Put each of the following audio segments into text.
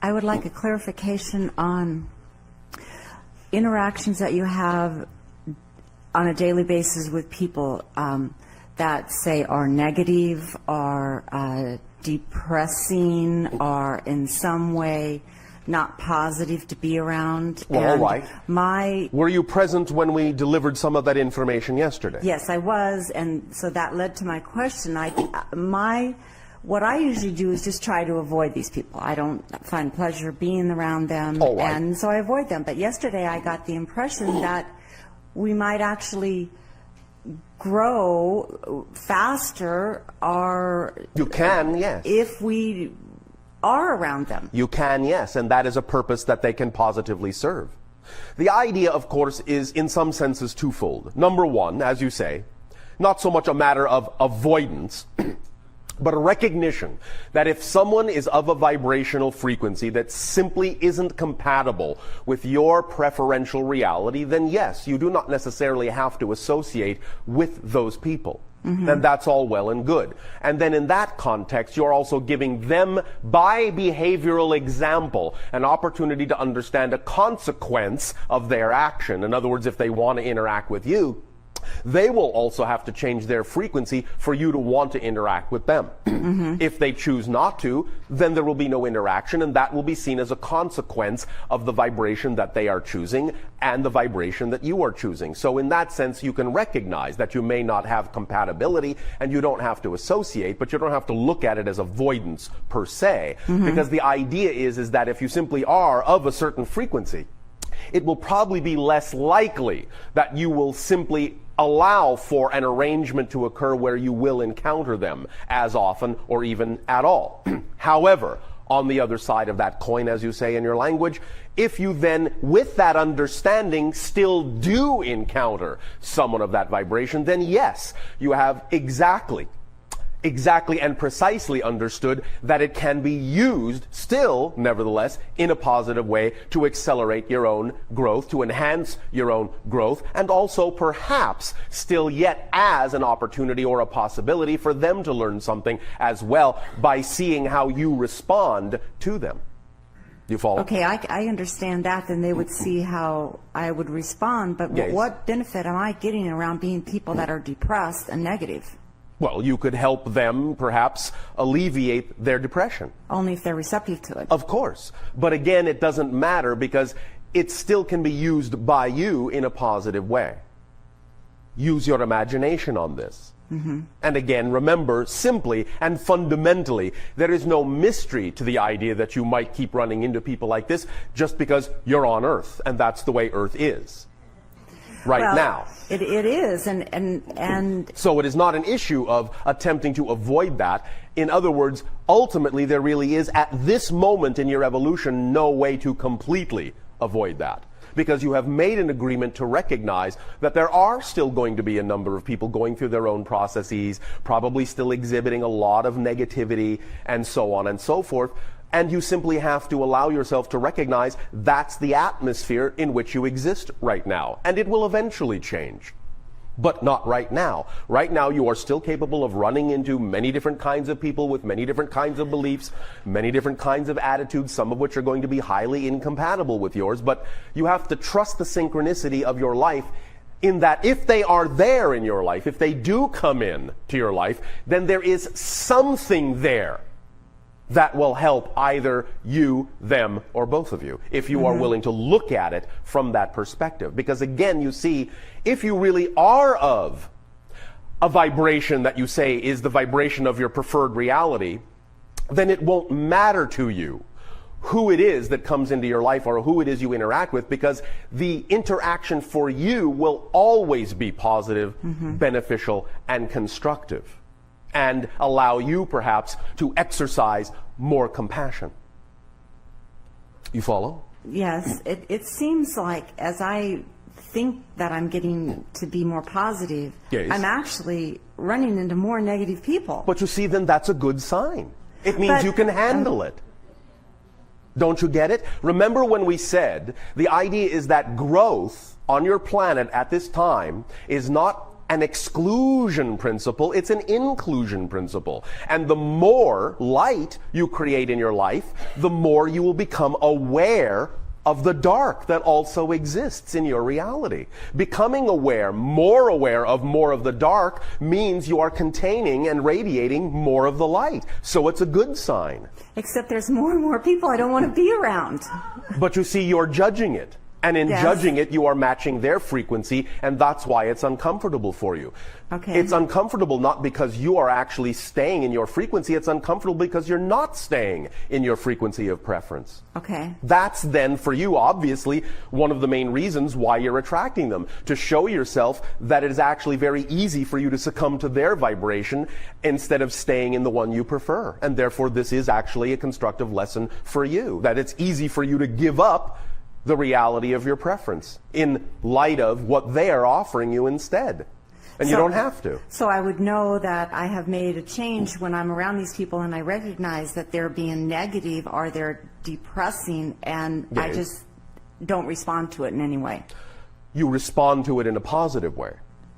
I would like a clarification on interactions that you have on a daily basis with people that say are negative, are depressing, are in some way not positive to be around. Well, all right. Were you present when we delivered some of that information yesterday? Yes, I was, and so that led to my question. What I usually do is just try to avoid these people. I don't find pleasure being around them, and so I avoid them. But yesterday I got the impression that we might actually grow faster, or you can, yes, if we are around them. You can, yes, and that is a purpose that they can positively serve. The idea, of course, is in some senses twofold. Number one, as you say, not so much a matter of avoidance, but a recognition that if someone is of a vibrational frequency that simply isn't compatible with your preferential reality, then yes, you do not necessarily have to associate with those people. And that's all well and good. And then in that context, you're also giving them, by behavioral example, an opportunity to understand a consequence of their action. In other words, if they want to interact with you, they will also have to change their frequency for you to want to interact with them. If they choose not to, then there will be no interaction, and that will be seen as a consequence of the vibration that they are choosing and the vibration that you are choosing. So in that sense, you can recognize that you may not have compatibility and you don't have to associate, but you don't have to look at it as avoidance per se, because the idea is that if you simply are of a certain frequency, it will probably be less likely that you will simply allow for an arrangement to occur where you will encounter them as often or even at all. However, on the other side of that coin, as you say in your language, if you then, with that understanding, still do encounter someone of that vibration, then yes, you have exactly and precisely understood that it can be used still, nevertheless, in a positive way to accelerate your own growth, to enhance your own growth, and also perhaps still yet as an opportunity or a possibility for them to learn something as well by seeing how you respond to them. You follow? Okay, I understand that. Then they would see how I would respond, but what benefit am I getting around being people that are depressed and negative? Well, you could help them, perhaps, alleviate their depression. Only if they're receptive to it. Of course. But again, it doesn't matter because it still can be used by you in a positive way. Use your imagination on this. And again, remember, simply and fundamentally, there is no mystery to the idea that you might keep running into people like this just because you're on Earth, and that's the way Earth is. Now. It is, and so it is not an issue of attempting to avoid that. In other words, ultimately there really is, at this moment in your evolution, no way to completely avoid that. Because you have made an agreement to recognize that there are still going to be a number of people going through their own processes, probably still exhibiting a lot of negativity, and so on and so forth. And you simply have to allow yourself to recognize that's the atmosphere in which you exist right now. And it will eventually change. But not right now. Right now you are still capable of running into many different kinds of people with many different kinds of beliefs, many different kinds of attitudes, some of which are going to be highly incompatible with yours. But you have to trust the synchronicity of your life in that if they are there in your life, if they do come in to your life, then there is something there that will help either you, them, or both of you, if you are willing to look at it from that perspective. Because again, you see, if you really are of a vibration that you say is the vibration of your preferred reality, then it won't matter to you who it is that comes into your life or who it is you interact with, because the interaction for you will always be positive, beneficial, and constructive, and allow you perhaps to exercise more compassion. You follow? Yes. It seems like as I think that I'm getting to be more positive, I'm actually running into more negative people. But you see, then that's a good sign. It means you can handle it. Don't you get it? Remember when we said the idea is that growth on your planet at this time is not an exclusion principle, it's an inclusion principle. And the more light you create in your life, the more you will become aware of the dark that also exists in your reality. Becoming aware of more of the dark means you are containing and radiating more of the light. So it's a good sign. Except there's more and more people I don't want to be around. But you see, you're judging it. And in judging it, you are matching their frequency, and that's why it's uncomfortable for you. Okay. It's uncomfortable not because you are actually staying in your frequency, it's uncomfortable because you're not staying in your frequency of preference. Okay. That's then, for you, obviously, one of the main reasons why you're attracting them, to show yourself that it is actually very easy for you to succumb to their vibration instead of staying in the one you prefer. And therefore, this is actually a constructive lesson for you, that it's easy for you to give up the reality of your preference in light of what they are offering you instead. And you don't have to. So I would know that I have made a change when I'm around these people and I recognize that they're being negative or they're depressing, and I just don't respond to it in any way. You respond to it in a positive way,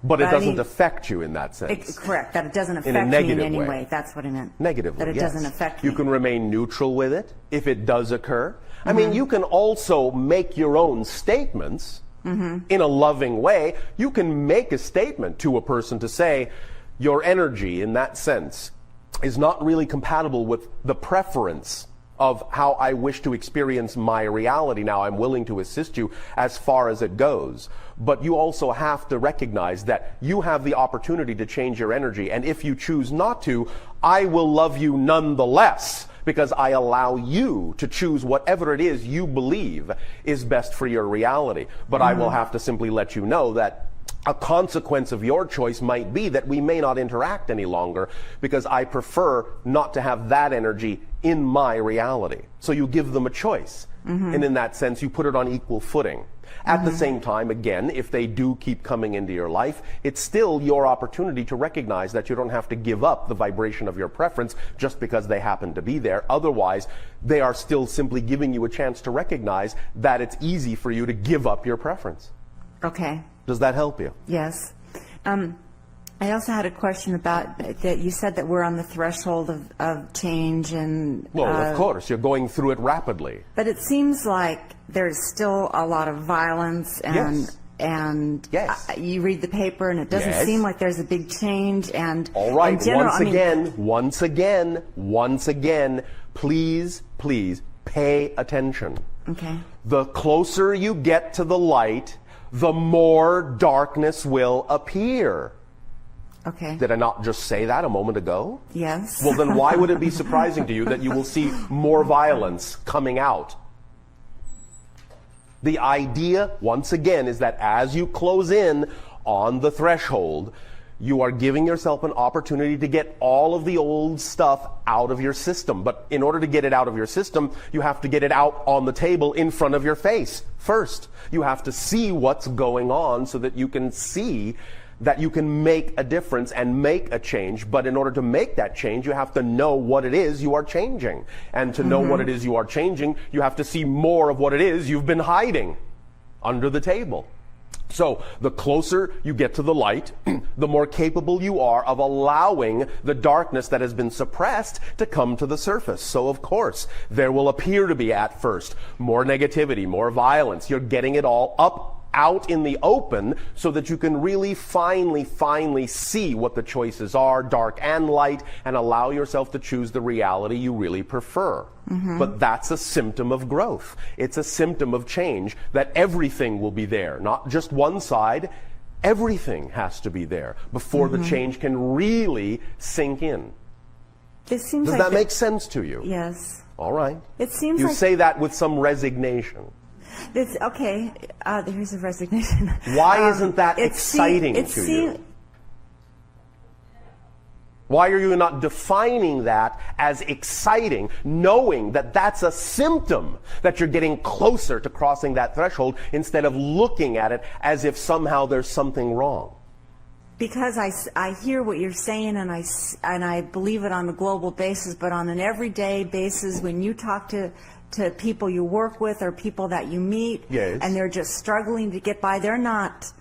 but it doesn't affect you in that sense. Correct, that it doesn't affect me in any way. That's what I meant. Negatively, that it doesn't affect me. You can remain neutral with it if it does occur. I mean, you can also make your own statements in a loving way. You can make a statement to a person to say, your energy in that sense is not really compatible with the preference of how I wish to experience my reality. Now, I'm willing to assist you as far as it goes. But you also have to recognize that you have the opportunity to change your energy. And if you choose not to, I will love you nonetheless, because I allow you to choose whatever it is you believe is best for your reality. But I will have to simply let you know that a consequence of your choice might be that we may not interact any longer, because I prefer not to have that energy in my reality. So you give them a choice. And in that sense, you put it on equal footing. At the same time, again, if they do keep coming into your life, it's still your opportunity to recognize that you don't have to give up the vibration of your preference just because they happen to be there. Otherwise, they are still simply giving you a chance to recognize that it's easy for you to give up your preference. Okay. Does that help you? Yes. I also had a question about that. You said that we're on the threshold of change, and well, of course, you're going through it rapidly. But it seems like there's still a lot of violence, and you read the paper, and it doesn't seem like there's a big change. And all right, in general, once again, please pay attention. Okay. The closer you get to the light, the more darkness will appear. Okay. Did I not just say that a moment ago? Yes. Well, then why would it be surprising to you that you will see more violence coming out? The idea, once again, is that as you close in on the threshold, you are giving yourself an opportunity to get all of the old stuff out of your system. But in order to get it out of your system, you have to get it out on the table in front of your face first. You have to see what's going on so that you can see that you can make a difference and make a change. But in order to make that change, you have to know what it is you are changing. And to know what it is you are changing, you have to see more of what it is you've been hiding under the table. So the closer you get to the light, the more capable you are of allowing the darkness that has been suppressed to come to the surface. So of course, there will appear to be at first more negativity, more violence. You're getting it all out in the open so that you can really finally see what the choices are, dark and light, and allow yourself to choose the reality you really prefer. But that's a symptom of growth. It's a symptom of change, that everything will be there, not just one side. Everything has to be there before the change can really sink in. Does that make sense to you? Yes. All right. It seems you like say that with some resignation. It's okay. Here's a resignation. Why isn't that exciting to you? Why are you not defining that as exciting, knowing that that's a symptom that you're getting closer to crossing that threshold, instead of looking at it as if somehow there's something wrong? Because I hear what you're saying, and I believe it on a global basis, but on an everyday basis, when you talk to people you work with or people that you meet, and they're just struggling to get by, they're not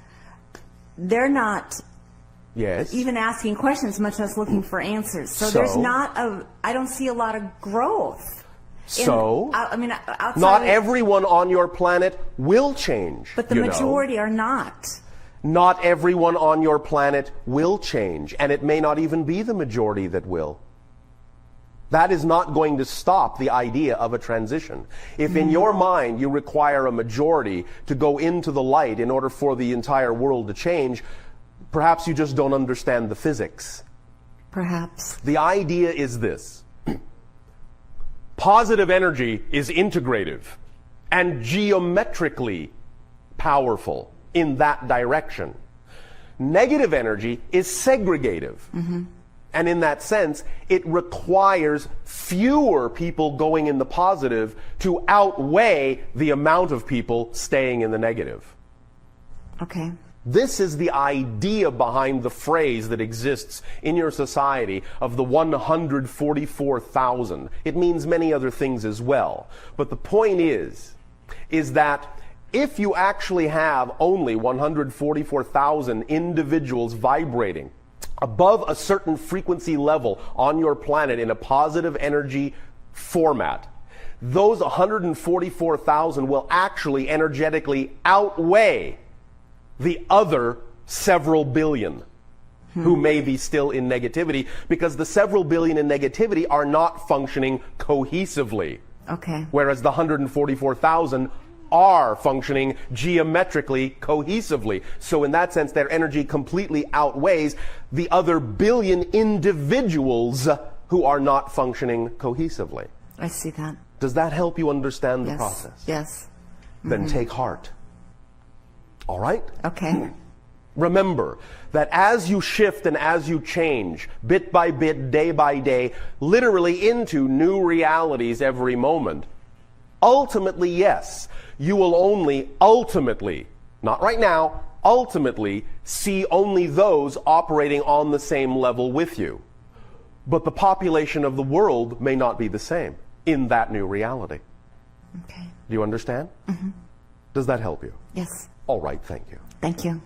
Yes. even asking questions, much less looking for answers. So, So? there's not I don't see a lot of growth. So? Outside Not of- everyone on your planet will change. But the you know. majority are not. Not everyone on your planet will change, and it may not even be the majority that will. That is not going to stop the idea of a transition. If in your mind you require a majority to go into the light in order for the entire world to change, perhaps you just don't understand the physics. Perhaps. The idea is this. Positive energy is integrative and geometrically powerful in that direction. Negative energy is segregative. And in that sense, it requires fewer people going in the positive to outweigh the amount of people staying in the negative. Okay. This is the idea behind the phrase that exists in your society of the 144,000. It means many other things as well. But the point is that if you actually have only 144,000 individuals vibrating above a certain frequency level on your planet in a positive energy format, those 144,000 will actually energetically outweigh the other several billion who may be still in negativity, because the several billion in negativity are not functioning cohesively. Okay. Whereas the 144,000 are functioning geometrically cohesively. So in that sense, their energy completely outweighs the other billion individuals who are not functioning cohesively. I see that. Does that help you understand the Yes. process? Yes. Then take heart. All right? Okay. Remember that as you shift and as you change, bit by bit, day by day, literally into new realities every moment, ultimately, yes, you will only ultimately, not right now, ultimately see only those operating on the same level with you. But the population of the world may not be the same in that new reality. Okay. Do you understand? Does that help you? Yes. All right, thank you. Thank you.